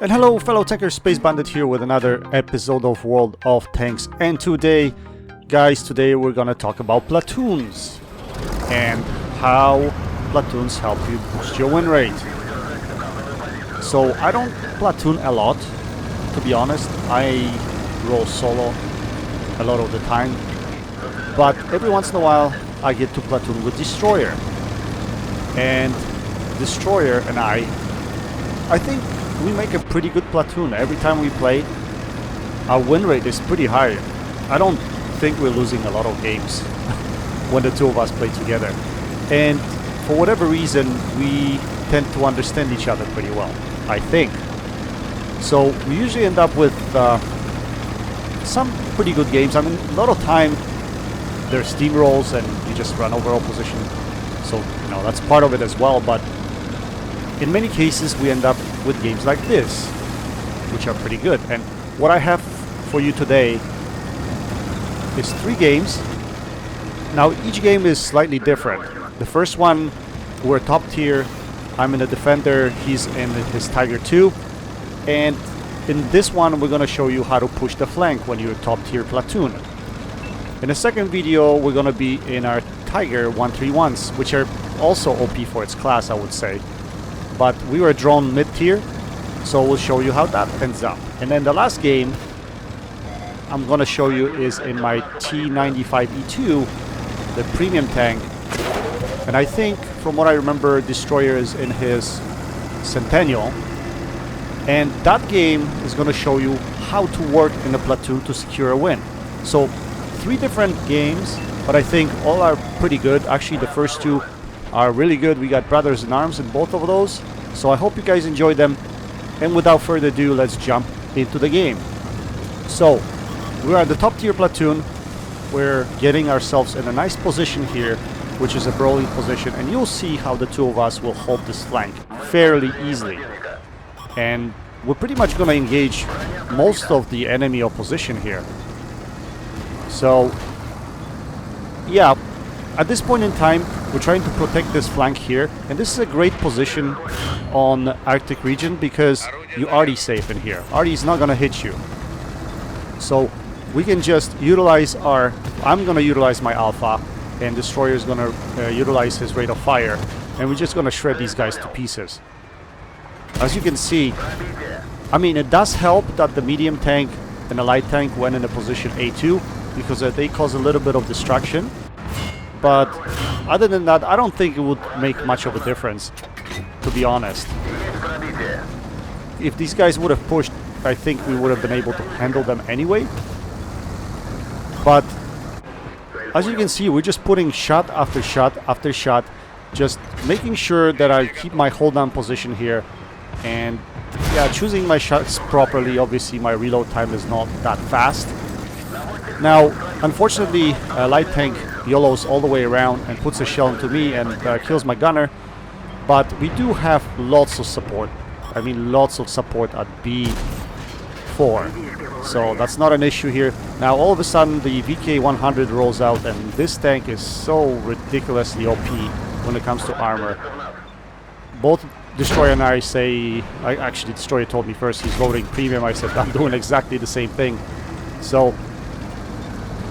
And hello fellow tankers, Space Bandit here with another episode of World of Tanks. And today, guys, we're gonna talk about platoons and how platoons help you boost your win rate. So I don't platoon a lot, to be honest. I roll solo a lot of the time, but every once in a while I get to platoon with Destroyer. And Destroyer and I think we make a pretty good platoon. Every time we play, our win rate is pretty high. I don't think we're losing a lot of games when the two of us play together. And for whatever reason, we tend to understand each other pretty well, I think. So we usually end up with some pretty good games. I mean, a lot of time there's steamrolls and you just run over opposition. So, you know, that's part of it as well. But in many cases, we end up with games like this, which are pretty good. And what I have for you today is 3 games. Now, each game is slightly different. The first one, we're top tier. I'm in a defender, he's in his Tiger 2. And in this one, we're going to show you how to push the flank when you're top tier platoon. In the second video, we're going to be in our Tiger 131s, which are also OP for its class, I would say. But we were drawn mid-tier, so we'll show you how that ends up. And then the last game I'm gonna show you is in my T95E2, the premium tank. And I think, from what I remember, Destroyer is in his Centennial. And that game is gonna show you how to work in a platoon to secure a win. So 3 different games, but I think all are pretty good. Actually, the first 2 are really good. We got brothers in arms in both of those, so I hope you guys enjoy them. And without further ado, let's jump into the game. So we're at the top tier platoon. We're getting ourselves in a nice position here, which is a brawling position, and you'll see how the two of us will hold this flank fairly easily. And we're pretty much going to engage most of the enemy opposition here. So yeah, at this point in time, we're trying to protect this flank here, and this is a great position on Arctic region because you're already safe in here. Artie is not going to hit you. So we can just utilize our... I'm going to utilize my Alpha, and Destroyer is going to utilize his rate of fire, and we're just going to shred these guys to pieces. As you can see, I mean, it does help that the medium tank and the light tank went in a position A2 because they cause a little bit of distraction. But other than that, I don't think it would make much of a difference, to be honest. If these guys would have pushed, I think we would have been able to handle them anyway. But as you can see, we're just putting shot after shot after shot, just making sure that I keep my hold down position here. And yeah, choosing my shots properly. Obviously, my reload time is not that fast. Now, unfortunately, light tank YOLOs all the way around and puts a shell into me and kills my gunner. But we do have lots of support. I mean, lots of support at B4. So that's not an issue here. Now, all of a sudden, the VK100 rolls out, and this tank is so ridiculously OP when it comes to armor. Both Destroyer and I say... Actually, Destroyer told me first he's loading premium. I said I'm doing exactly the same thing. So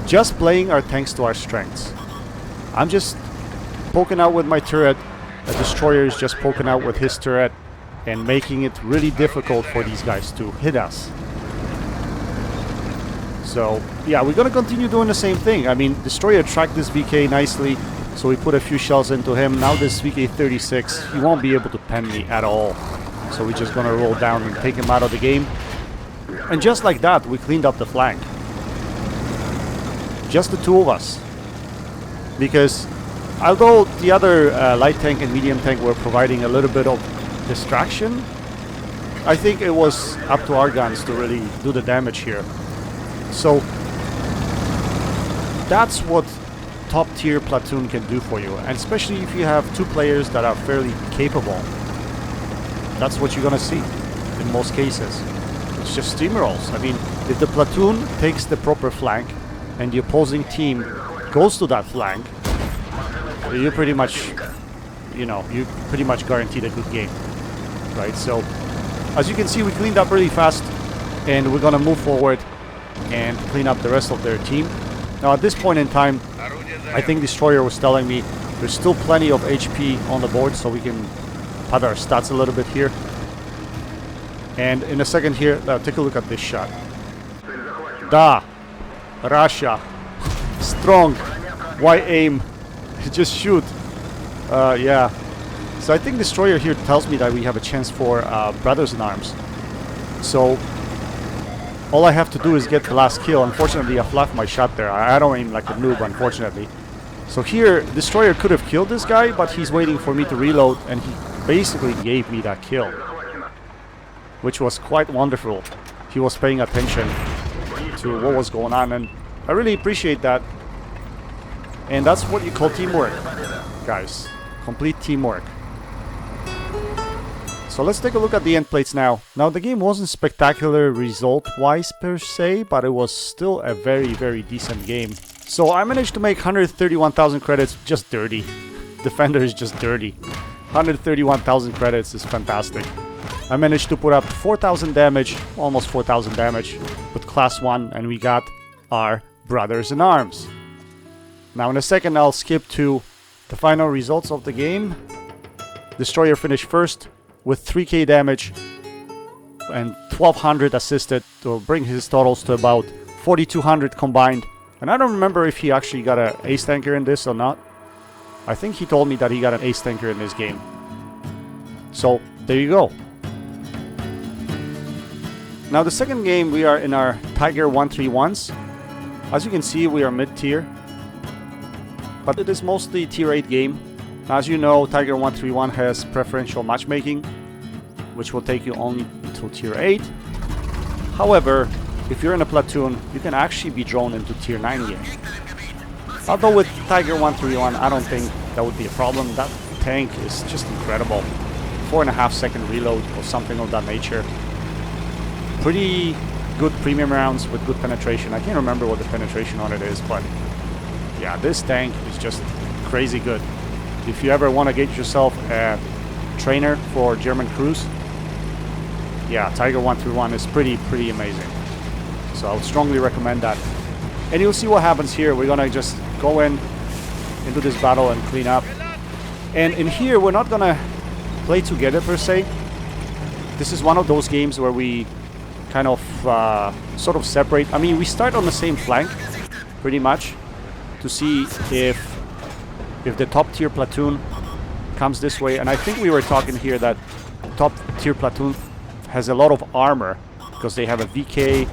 just playing our tanks to our strengths. I'm just poking out with my turret. The Destroyer is just poking out with his turret and making it really difficult for these guys to hit us. So yeah, we're gonna continue doing the same thing. I mean, Destroyer tracked this VK nicely, so we put a few shells into him. Now this VK36, he won't be able to pen me at all. So we're just gonna roll down and take him out of the game. And just like that, we cleaned up the flank. Just the two of us. Because although the other light tank and medium tank were providing a little bit of distraction, I think it was up to our guns to really do the damage here. So that's what top tier platoon can do for you, and especially if you have 2 players that are fairly capable. That's what you're gonna see in most cases. It's just steamrolls. I mean, if the platoon takes the proper flank and the opposing team goes to that flank, you pretty much, you know, you pretty much guaranteed a good game, right? So as you can see, we cleaned up really fast, and we're gonna move forward and clean up the rest of their team. Now at this point in time, I think Destroyer was telling me there's still plenty of HP on the board, so we can pad our stats a little bit here. And in a second here, take a look at this shot. Da! Russia! Strong! Why aim? Just shoot! Yeah. So I think Destroyer here tells me that we have a chance for Brothers in Arms. So all I have to do is get the last kill. Unfortunately, I fluffed my shot there. I don't aim like a noob, unfortunately. So here, Destroyer could have killed this guy, but he's waiting for me to reload, and he basically gave me that kill, which was quite wonderful. He was paying attention to what was going on, and I really appreciate that. And that's what you call teamwork, guys. Complete teamwork. So let's take a look at the end plates now. Now the game wasn't spectacular result-wise per se, but it was still a very, very decent game. So I managed to make 131,000 credits, just dirty. Defender is just dirty. 131,000 credits is fantastic. I managed to put up 4,000 damage, almost 4,000 damage, with class 1, and we got our Brothers in Arms. Now in a second I'll skip to the final results of the game. Destroyer finished first with 3k damage and 1,200 assisted to bring his totals to about 4,200 combined. And I don't remember if he actually got an ace tanker in this or not. I think he told me that he got an ace tanker in this game. So there you go. Now the second game, we are in our Tiger 131s. As you can see, we are mid-tier, but it is mostly tier 8 game. As you know, Tiger 131 has preferential matchmaking, which will take you only to tier 8. However, if you're in a platoon, you can actually be drawn into tier 9 game. Although with Tiger 131, I don't think that would be a problem. That tank is just incredible. 4.5 second reload or something of that nature. Pretty good premium rounds with good penetration. I can't remember what the penetration on it is, but yeah, this tank is just crazy good. If you ever want to get yourself a trainer for German crews, yeah, Tiger 131 is pretty amazing. So I would strongly recommend that. And you'll see what happens here. We're gonna just go into this battle and clean up. And in here, we're not gonna play together per se. This is one of those games where we kind of sort of separate. I mean, we start on the same flank, pretty much, to see if the top tier platoon comes this way. And I think we were talking here that top tier platoon has a lot of armor because they have a VK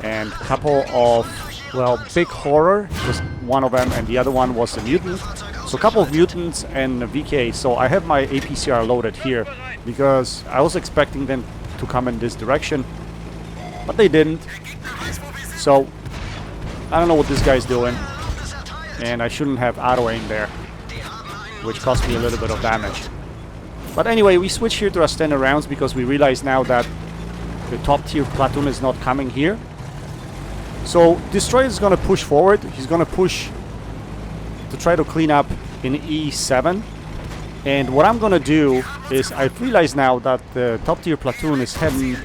and a couple of, well, big horror was one of them, and the other one was a mutant. So a couple of mutants and a VK. So I have my APCR loaded here because I was expecting them to come in this direction, but they didn't. So I don't know what this guy's doing, and I shouldn't have auto aim there, which cost me a little bit of damage. But anyway, we switch here to our standard rounds because we realize now that the top tier platoon is not coming here. So Destroyer is going to push forward. He's going to push to try to clean up in E7. And what I'm going to do is, I've realized now that the top tier platoon is heading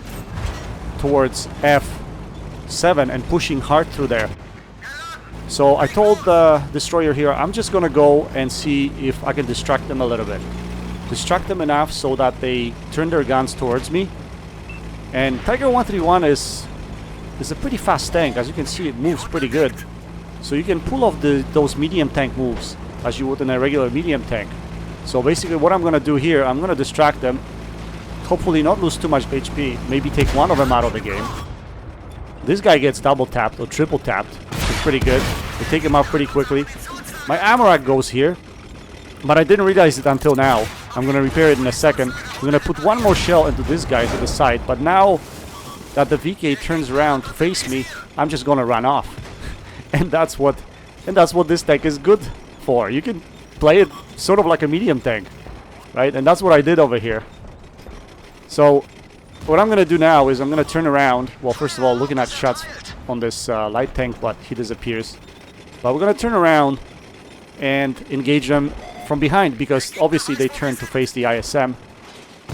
towards F7 and pushing hard through there. So I told the Destroyer here, I'm just going to go and see if I can distract them a little bit. Distract them enough so that they turn their guns towards me. And Tiger 131 is a pretty fast tank. As you can see, it moves pretty good. So you can pull off those medium tank moves as you would in a regular medium tank. So basically what I'm going to do here, I'm going to distract them. Hopefully not lose too much HP. Maybe take one of them out of the game. This guy gets double tapped or triple tapped, which is pretty good. We take him out pretty quickly. My ammo rack goes here, but I didn't realize it until now. I'm going to repair it in a second. I'm going to put one more shell into this guy to the side, but now that the VK turns around to face me, I'm just going to run off. And that's what this tank is good for. You can play it sort of like a medium tank, right? And that's what I did over here. So what I'm going to do now is I'm going to turn around. Well, first of all, looking at shots on this light tank, but he disappears. But we're going to turn around and engage them from behind because obviously they turn to face the ISM.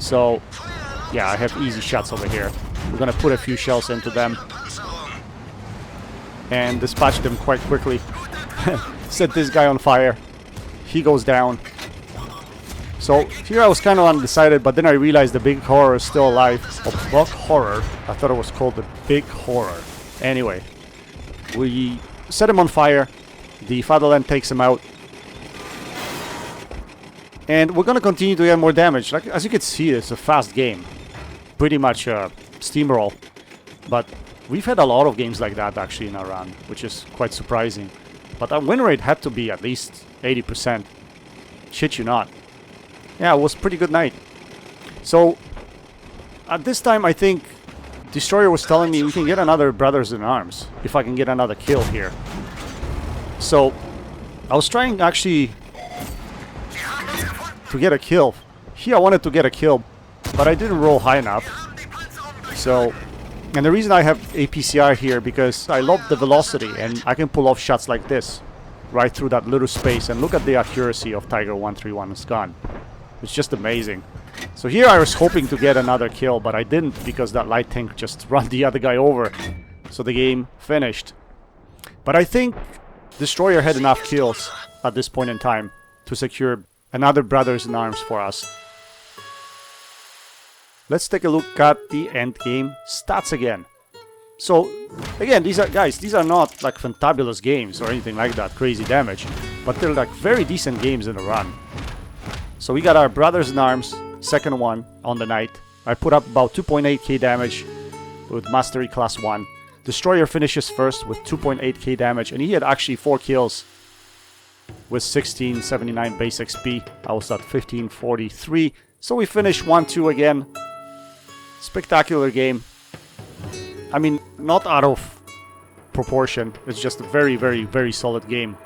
So Yeah, I have easy shots over here. We're gonna put a few shells into them and dispatch them quite quickly. Set this guy on fire. He goes down. So here I was kind of undecided, but then I realized the big horror is still alive. Oh, bug horror. I thought it was called the big horror. Anyway, we set him on fire. The fatherland takes him out. And we're gonna continue to get more damage. Like, as you can see, it's a fast game. Pretty much steamroll. But we've had a lot of games like that actually in our run, which is quite surprising. But our win rate had to be at least 80%. Shit you not. Yeah, it was a pretty good night. So, at this time I think Destroyer was telling me we can get another Brothers in Arms if I can get another kill here. So, I was trying actually to get a kill. Here I wanted to get a kill, but I didn't roll high enough. So, and the reason I have APCR here because I love the velocity and I can pull off shots like this right through that little space, and look at the accuracy of Tiger 131's gun. It's just amazing. So here I was hoping to get another kill, but I didn't because that light tank just ran the other guy over. So the game finished. But I think Destroyer had enough kills at this point in time to secure another Brothers in Arms for us. Let's take a look at the end game stats again. So again, these are not like fantabulous games or anything like that, crazy damage, but they're like very decent games in a run. So we got our Brothers in Arms, second one on the night. I put up about 2.8k damage with Mastery Class 1. Destroyer finishes first with 2.8k damage, and he had actually 4 kills with 1679 base XP. I was at 1543. So we finished 1-2 again. Spectacular game. I mean, not out of proportion. It's just a very, very, very solid game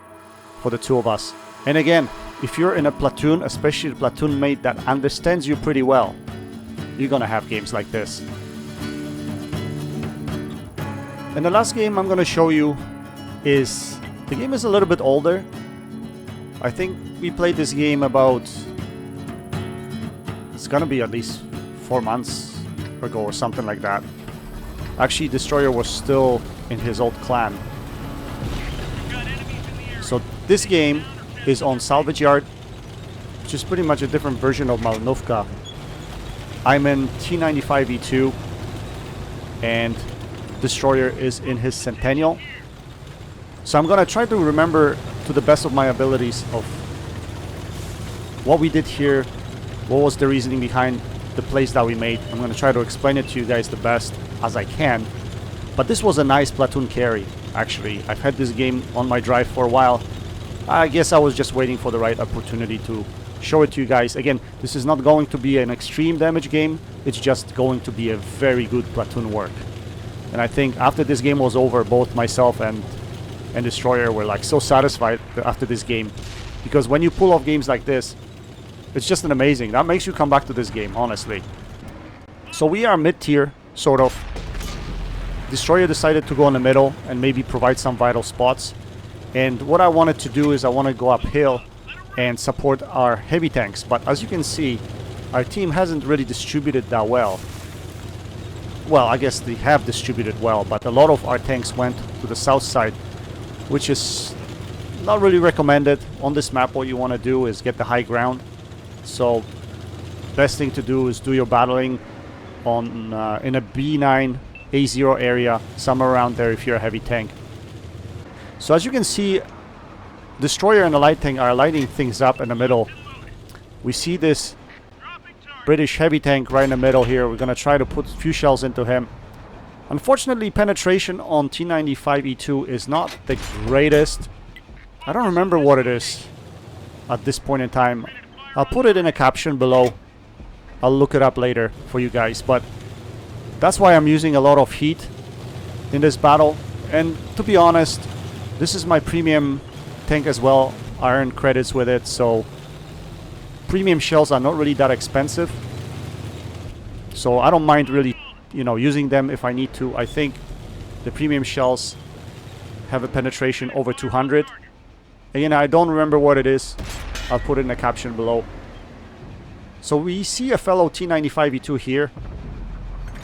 for the two of us. And again, if you're in a platoon, especially a platoon mate that understands you pretty well, you're gonna have games like this. And the last game I'm gonna show you is... the game is a little bit older. I think we played this game about... it's gonna be at least 4 months ago or something like that. Actually, Destroyer was still in his old clan. So this game is on Salvage Yard, which is pretty much a different version of Malnovka. I'm in T95E2 and Destroyer is in his Centennial. So I'm gonna try to remember to the best of my abilities of what we did here, what was the reasoning behind the plays that we made. I'm gonna try to explain it to you guys the best as I can. But this was a nice platoon carry, actually. I've had this game on my drive for a while. I guess I was just waiting for the right opportunity to show it to you guys. Again, this is not going to be an extreme damage game. It's just going to be a very good platoon work. And I think after this game was over, both myself and Destroyer were like so satisfied after this game. Because when you pull off games like this, it's just an amazing. That makes you come back to this game, honestly. So we are mid-tier, sort of. Destroyer decided to go in the middle and maybe provide some vital spots. And what I wanted to do is I want to go uphill and support our heavy tanks. But as you can see, our team hasn't really distributed that well. Well, I guess they have distributed well, but a lot of our tanks went to the south side, which is not really recommended. On this map, what you want to do is get the high ground. So, best thing to do is do your battling on in a B9, A0 area, somewhere around there if you're a heavy tank. So as you can see, Destroyer and the light tank are lighting things up in the middle. We see this British heavy tank right in the middle here. We're gonna try to put a few shells into him. Unfortunately, penetration on T95E2 is not the greatest. I don't remember what it is at this point in time. I'll put it in a caption below. I'll look it up later for you guys, but that's why I'm using a lot of heat in this battle. And to be honest, this is my premium tank as well. I earn credits with it, so premium shells are not really that expensive. So I don't mind really, you know, using them if I need to. I think the premium shells have a penetration over 200. Again, I don't remember what it is. I'll put it in the caption below. So we see a fellow T95E2 here.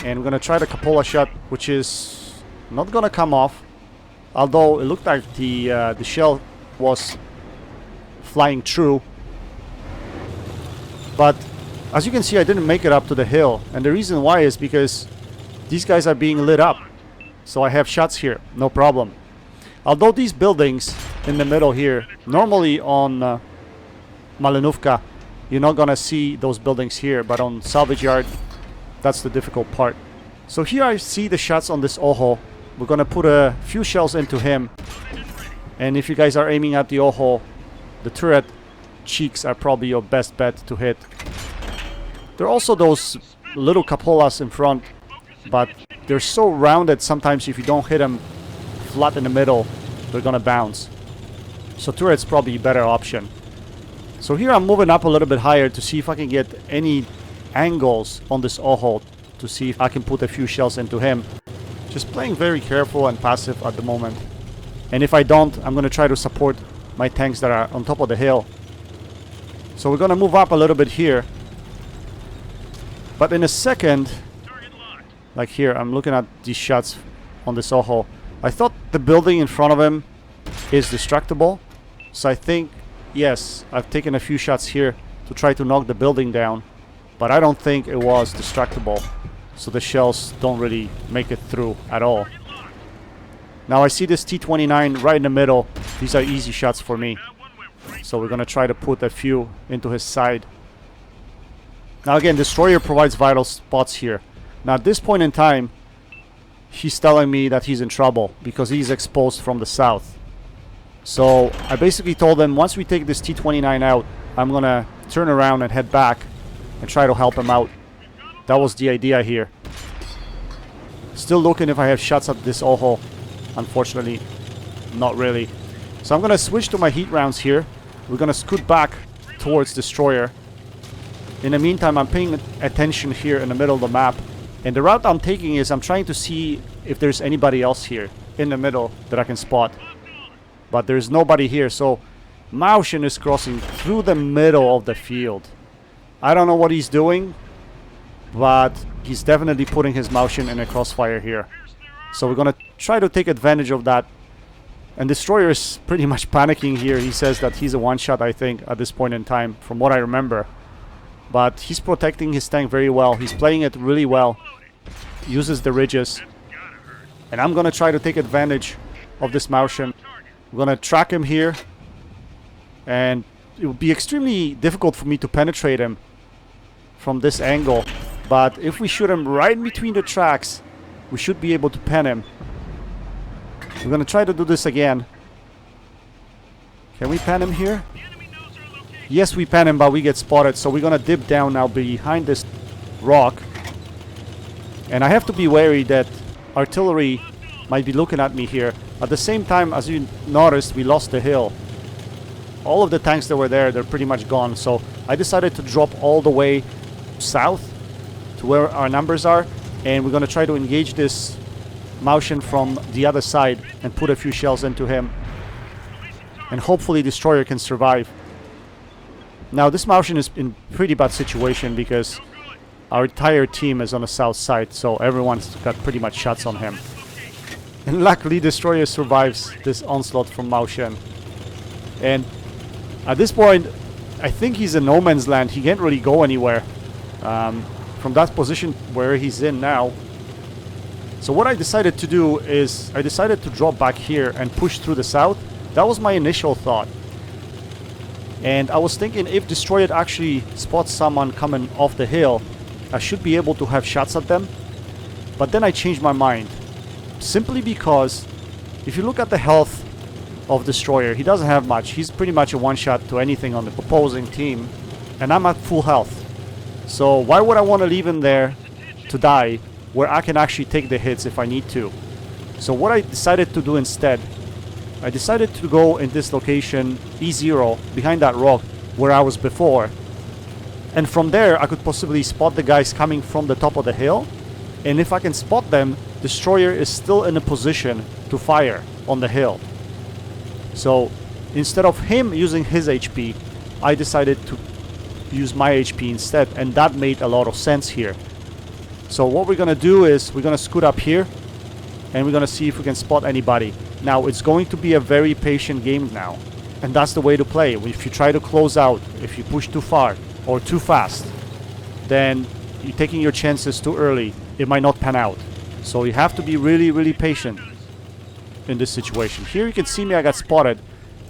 And we're gonna try the cupola shot, which is not gonna come off. Although it looked like the shell was flying true. But as you can see, I didn't make it up to the hill. And the reason why is because these guys are being lit up. So I have shots here, no problem. Although these buildings in the middle here, normally on Malenovka, you're not gonna see those buildings here. But on Salvage Yard, that's the difficult part. So here I see the shots on this Oho. We're gonna put a few shells into him. And if you guys are aiming at the Oho, the turret cheeks are probably your best bet to hit. There are also those little cupolas in front, but they're so rounded sometimes if you don't hit them flat in the middle, they're gonna bounce. So turret's probably a better option. So here I'm moving up a little bit higher to see if I can get any angles on this Oho, to see if I can put a few shells into him. Just playing very careful and passive at the moment. And if I don't, I'm gonna try to support my tanks that are on top of the hill. So we're gonna move up a little bit here. But in a second, like here, I'm looking at these shots on this Oho. I thought the building in front of him is destructible. So I think, yes, I've taken a few shots here to try to knock the building down. But I don't think it was destructible. So the shells don't really make it through at all. Now I see this T-29 right in the middle. These are easy shots for me. So we're gonna try to put a few into his side. Now again, Destroyer provides vital spots here. Now at this point in time, he's telling me that he's in trouble because he's exposed from the south. So I basically told him, once we take this T-29 out, I'm gonna turn around and head back and try to help him out. That was the idea here. Still looking if I have shots at this Oho. Unfortunately, not really. So I'm gonna switch to my heat rounds here. We're gonna scoot back towards Destroyer. In the meantime, I'm paying attention here in the middle of the map. And the route I'm taking is I'm trying to see if there's anybody else here in the middle that I can spot. But there's nobody here, so Maushin is crossing through the middle of the field. I don't know what he's doing, but he's definitely putting his Maushin in a crossfire here. So we're gonna try to take advantage of that. And Destroyer is pretty much panicking here. He says that he's a one-shot, I think, at this point in time, from what I remember. But he's protecting his tank very well. He's playing it really well. Uses the ridges. And I'm gonna try to take advantage of this Maushin. I'm gonna track him here. And it would be extremely difficult for me to penetrate him from this angle. But if we shoot him right in between the tracks, we should be able to pen him. We're gonna try to do this again. Can we pen him here? Yes, we pen him, but we get spotted. So we're gonna dip down now behind this rock. And I have to be wary that artillery might be looking at me here. At the same time, as you noticed, we lost the hill. All of the tanks that were there, they're pretty much gone. So I decided to drop all the way south to where our numbers are. And we're gonna try to engage this Maushin from the other side and put a few shells into him. And hopefully Destroyer can survive. Now this Maushin is in pretty bad situation because our entire team is on the south side, so everyone's got pretty much shots on him. And luckily Destroyer survives this onslaught from Maushin. And at this point, I think he's in no man's land. He can't really go anywhere from that position where he's in now. So what I decided to do is I decided to drop back here and push through the south. That was my initial thought. And I was thinking if Destroyer actually spots someone coming off the hill, I should be able to have shots at them. But then I changed my mind. Simply because if you look at the health of Destroyer, he doesn't have much. He's pretty much a one-shot to anything on the opposing team. And I'm at full health. So why would I want to leave him there to die where I can actually take the hits if I need to? So what I decided to do instead, I decided to go in this location E0 behind that rock where I was before. And from there I could possibly spot the guys coming from the top of the hill. And if I can spot them, Destroyer is still in a position to fire on the hill. So instead of him using his HP, I decided to use my HP instead, and that made a lot of sense here. So what we're gonna do is we're gonna scoot up here and we're gonna see if we can spot anybody. Now it's going to be a very patient game now, and that's the way to play. If you try to close out, if you push too far or too fast, then you're taking your chances too early. It might not pan out. So you have to be really, really patient in this situation. Here you can see me, I got spotted.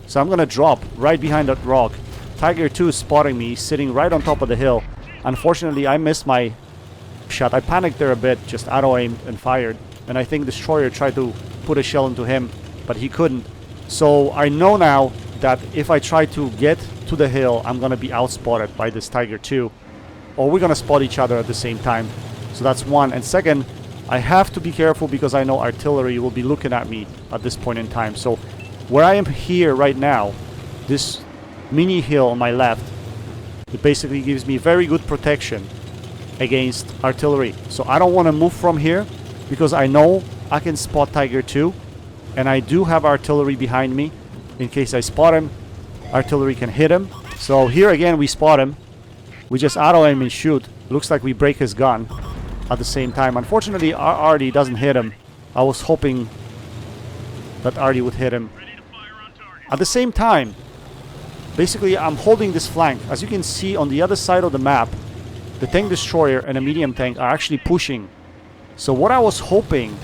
So I'm gonna drop right behind that rock. Tiger 2 is spotting me, sitting right on top of the hill. Unfortunately, I missed my shot. I panicked there a bit, just auto-aimed and fired. And I think Destroyer tried to put a shell into him, but he couldn't. So I know now that if I try to get to the hill, I'm gonna be outspotted by this Tiger 2. Or we're gonna spot each other at the same time. So that's one. And second, I have to be careful because I know artillery will be looking at me at this point in time. So where I am here right now, this mini hill on my left, it basically gives me very good protection against artillery. So I don't want to move from here because I know I can spot Tiger 2, and I do have artillery behind me. In case I spot him, artillery can hit him. So here again we spot him. We just auto aim and shoot. Looks like we break his gun at the same time. Unfortunately, our Artie doesn't hit him. I was hoping that Artie would hit him. At the same time, basically I'm holding this flank. As you can see on the other side of the map, the tank destroyer and a medium tank are actually pushing. So what I was hoping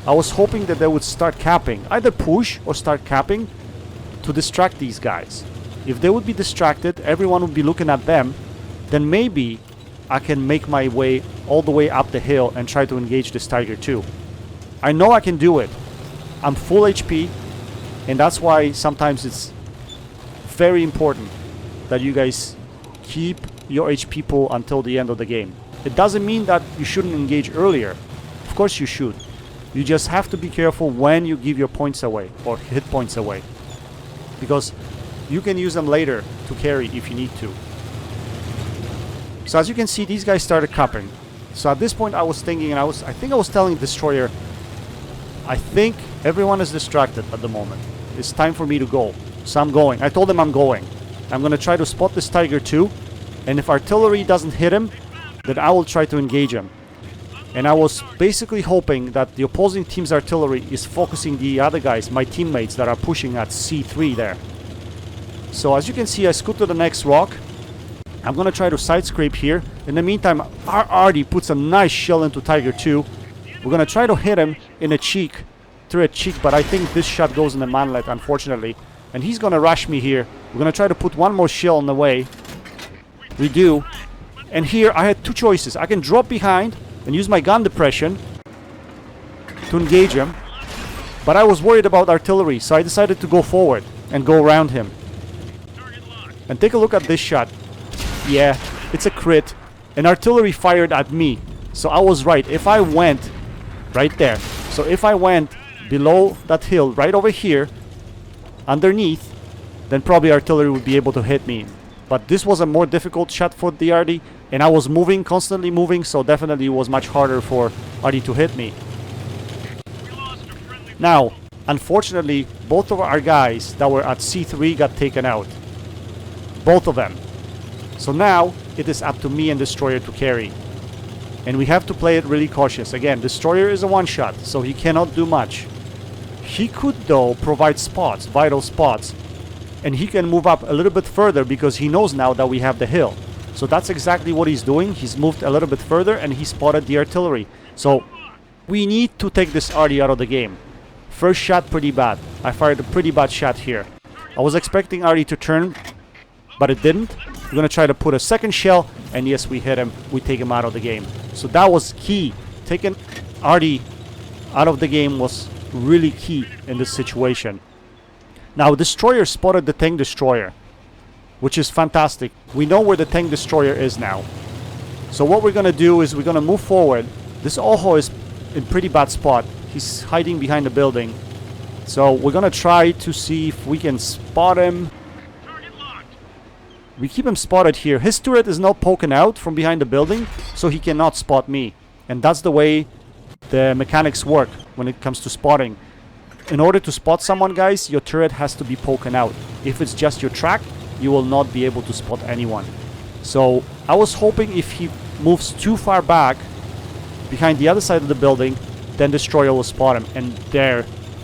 that they would start capping, either push or start capping to distract these guys. If they would be distracted, everyone would be looking at them, then maybe I can make my way all the way up the hill and try to engage this Tiger 2. I know I can do it. I'm full HP, and that's why sometimes it's very important that you guys keep your HP pool until the end of the game. It doesn't mean that you shouldn't engage earlier. Of course you should. You just have to be careful when you give your points away or hit points away, because you can use them later to carry if you need to. So as you can see, these guys started cupping. So at this point I was thinking, and I think I was telling Destroyer, I think everyone is distracted at the moment. It's time for me to go. So I'm going. I told him I'm going. I'm going to try to spot this Tiger 2. And if artillery doesn't hit him, then I will try to engage him. And I was basically hoping that the opposing team's artillery is focusing the other guys, my teammates that are pushing at C3 there. So as you can see, I scoot to the next rock. I'm going to try to side scrape here. In the meantime, our Artie puts a nice shell into Tiger 2. We're going to try to hit him in a cheek, through a cheek, but I think this shot goes in the manlet, unfortunately. And he's going to rush me here. We're going to try to put one more shell on the way. We do. And here I had two choices. I can drop behind and use my gun depression to engage him. But I was worried about artillery, so I decided to go forward and go around him. And take a look at this shot. Yeah, it's a crit. And artillery fired at me. So I was right. If I went right there. So if I went below that hill, right over here, underneath, then probably artillery would be able to hit me. But this was a more difficult shot for the Artie, and I was moving, constantly moving, so definitely it was much harder for Artie to hit me. Now, unfortunately, both of our guys that were at C3 got taken out. Both of them. So now, it is up to me and Destroyer to carry. And we have to play it really cautious. Again, Destroyer is a one-shot, so he cannot do much. He could, though, provide spots, vital spots. And he can move up a little bit further because he knows now that we have the hill. So that's exactly what he's doing. He's moved a little bit further and he spotted the artillery. So we need to take this Artie out of the game. First shot, pretty bad. I fired a pretty bad shot here. I was expecting Artie to turn, but it didn't. We're going to try to put a second shell, and yes, we hit him. We take him out of the game. So that was key. Taking Artie out of the game was really key in this situation. Now, Destroyer spotted the tank destroyer, which is fantastic. We know where the tank destroyer is now. So what we're going to do is we're going to move forward. This Oho is in pretty bad spot. He's hiding behind the building. So we're going to try to see if we can spot him. We keep him spotted here. His turret is not poking out from behind the building, so he cannot spot me. And that's the way the mechanics work when it comes to spotting. In order to spot someone, guys, your turret has to be poking out. If it's just your track, you will not be able to spot anyone. So I was hoping if he moves too far back, behind the other side of the building, then Destroyer will spot him, and there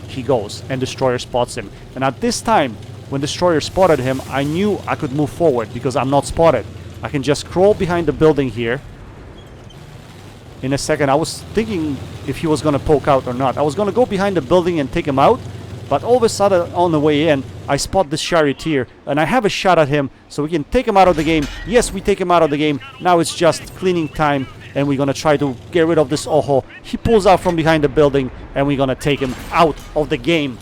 he goes, and Destroyer spots him. And at this time, when Destroyer spotted him, I knew I could move forward because I'm not spotted. I can just crawl behind the building here. In a second, I was thinking if he was going to poke out or not. I was going to go behind the building and take him out, but all of a sudden, on the way in, I spot this charioteer, and I have a shot at him, so we can take him out of the game. Yes, we take him out of the game. Now it's just cleaning time, and we're going to try to get rid of this Oho. He pulls out from behind the building, and we're going to take him out of the game.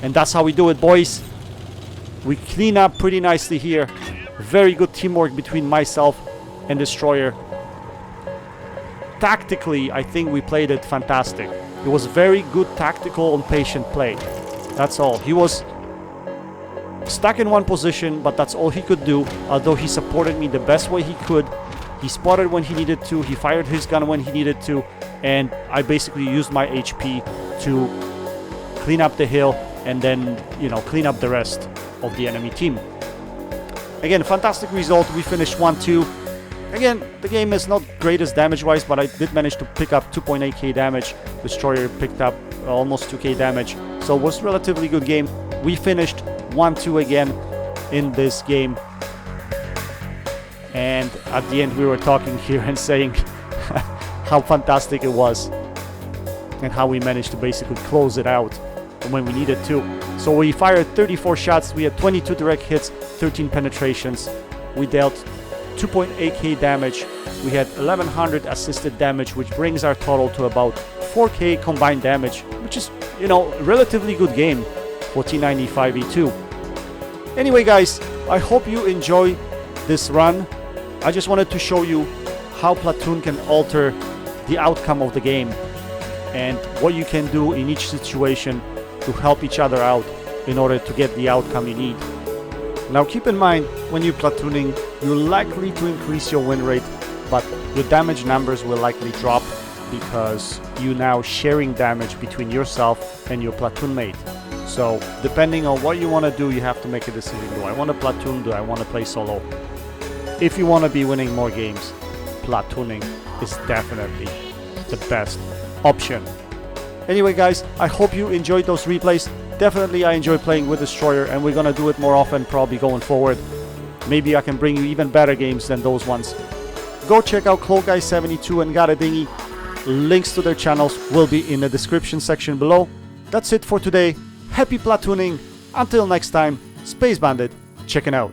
And that's how we do it, boys. We clean up pretty nicely here. Very good teamwork between myself and Destroyer. Tactically, I think we played it fantastic. It was very good tactical and patient play. That's all. He was stuck in one position, but that's all he could do. Although he supported me the best way he could. He spotted when he needed to. He fired his gun when he needed to. And I basically used my HP to clean up the hill and then, you know, clean up the rest of the enemy team. Again, fantastic result. We finished 1-2. Again, the game is not greatest damage-wise, but I did manage to pick up 2.8k damage. Destroyer picked up almost 2k damage. So it was a relatively good game. We finished 1-2 again in this game. And at the end, we were talking here and saying how fantastic it was. And how we managed to basically close it out when we needed to. So we fired 34 shots. We had 22 direct hits, 13 penetrations. We dealt 2.8k damage. We had 1100 assisted damage, which brings our total to about 4k combined damage, which is, you know, a relatively good game for T95E2. Anyway, guys, I hope you enjoy this run. I just wanted to show you how Platoon can alter the outcome of the game and what you can do in each situation to help each other out in order to get the outcome you need. Now keep in mind, when you're platooning, you're likely to increase your win rate, but your damage numbers will likely drop because you're now sharing damage between yourself and your platoon mate. So depending on what you want to do, you have to make a decision. Do I want to platoon? Do I want to play solo? If you want to be winning more games, platooning is definitely the best option. Anyway, guys, I hope you enjoyed those replays. Definitely I enjoy playing with Destroyer, and we're gonna do it more often probably going forward. Maybe I can bring you even better games than those ones. Go check out CloakGuy72 and Got a Dinghy. Links to their channels will be in the description section below. That's it for today. Happy platooning. Until next time, Space Bandit checking out.